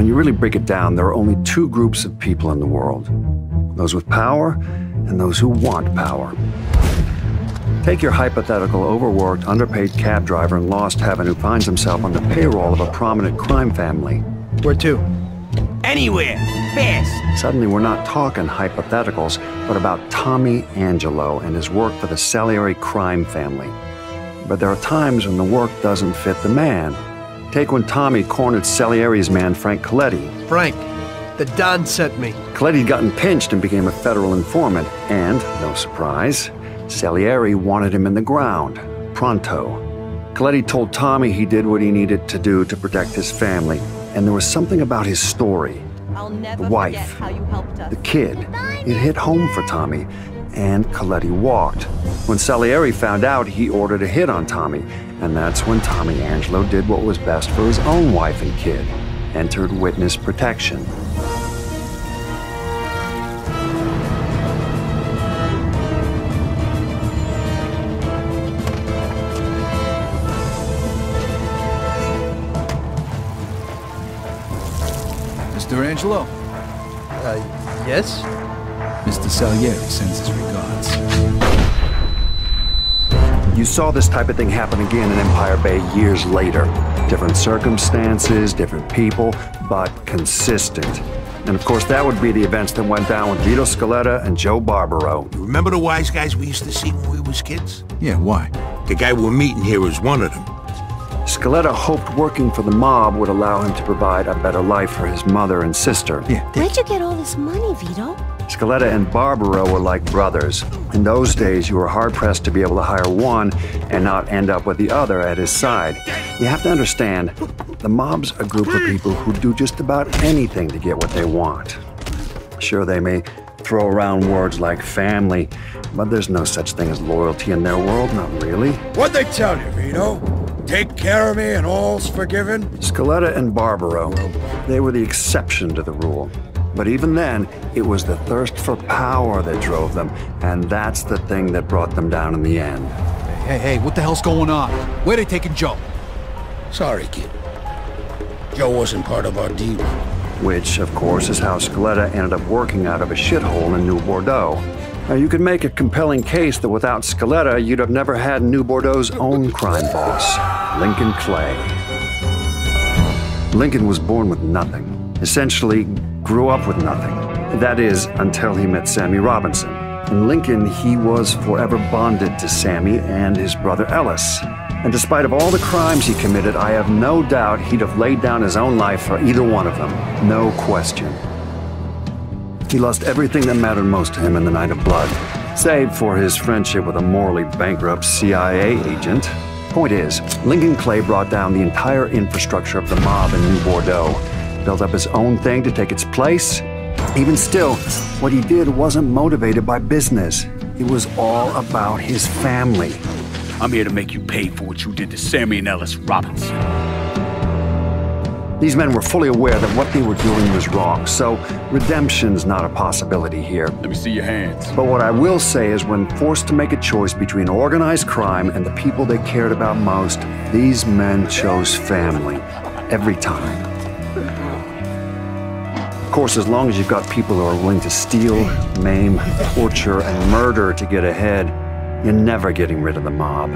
When you really break it down, there are only two groups of people in the world. Those with power and those who want power. Take your hypothetical overworked, underpaid cab driver in Lost Heaven who finds himself on the payroll of a prominent crime family. Where to? Anywhere. Fast. Suddenly, we're not talking hypotheticals, but about Tommy Angelo and his work for the Salieri crime family. But there are times when the work doesn't fit the man. Take when Tommy cornered Salieri's man, Frank Coletti. Frank, the Don sent me. Coletti'd gotten pinched and became a federal informant, and, no surprise, Salieri wanted him in the ground, pronto. Coletti told Tommy he did what he needed to do to protect his family, and there was something about his story. The wife, the kid, it hit home for Tommy, and Coletti walked. When Salieri found out, he ordered a hit on Tommy, and that's when Tommy Angelo did what was best for his own wife and kid, entered witness protection. Mr. Angelo? Yes? Mr. Salieri sends his regards. You saw this type of thing happen again in Empire Bay years later. Different circumstances, different people, but consistent. And of course, that would be the events that went down with Vito Scaletta and Joe Barbaro. You remember the wise guys we used to see when we was kids? Yeah, why? The guy we're meeting here is one of them. Scaletta hoped working for the mob would allow him to provide a better life for his mother and sister. Yeah. Where'd you get all this money, Vito? Scaletta and Barbaro were like brothers. In those days, you were hard-pressed to be able to hire one and not end up with the other at his side. You have to understand, the mob's a group of people who do just about anything to get what they want. Sure, they may throw around words like family, but there's no such thing as loyalty in their world, not really. What'd they tell you, Vito? Take care of me and all's forgiven? Scaletta and Barbaro, they were the exception to the rule. But even then, it was the thirst for power that drove them, and that's the thing that brought them down in the end. Hey, what the hell's going on? Where they taking Joe? Sorry, kid. Joe wasn't part of our deal. Which, of course, is how Scaletta ended up working out of a shithole in New Bordeaux. Now, you could make a compelling case that without Scaletta, you'd have never had New Bordeaux's own crime boss, Lincoln Clay. Lincoln was born with nothing. Essentially, grew up with nothing. That is, until he met Sammy Robinson. In Lincoln, he was forever bonded to Sammy and his brother Ellis. And despite of all the crimes he committed, I have no doubt he'd have laid down his own life for either one of them. No question. He lost everything that mattered most to him in the Night of Blood, save for his friendship with a morally bankrupt CIA agent. Point is, Lincoln Clay brought down the entire infrastructure of the mob in New Bordeaux, built up his own thing to take its place. Even still, what he did wasn't motivated by business. It was all about his family. I'm here to make you pay for what you did to Sammy and Ellis Robinson. These men were fully aware that what they were doing was wrong, so redemption's not a possibility here. Let me see your hands. But what I will say is when forced to make a choice between organized crime and the people they cared about most, these men chose family. Every time. Of course, as long as you've got people who are willing to steal, maim, torture, and murder to get ahead, you're never getting rid of the mob.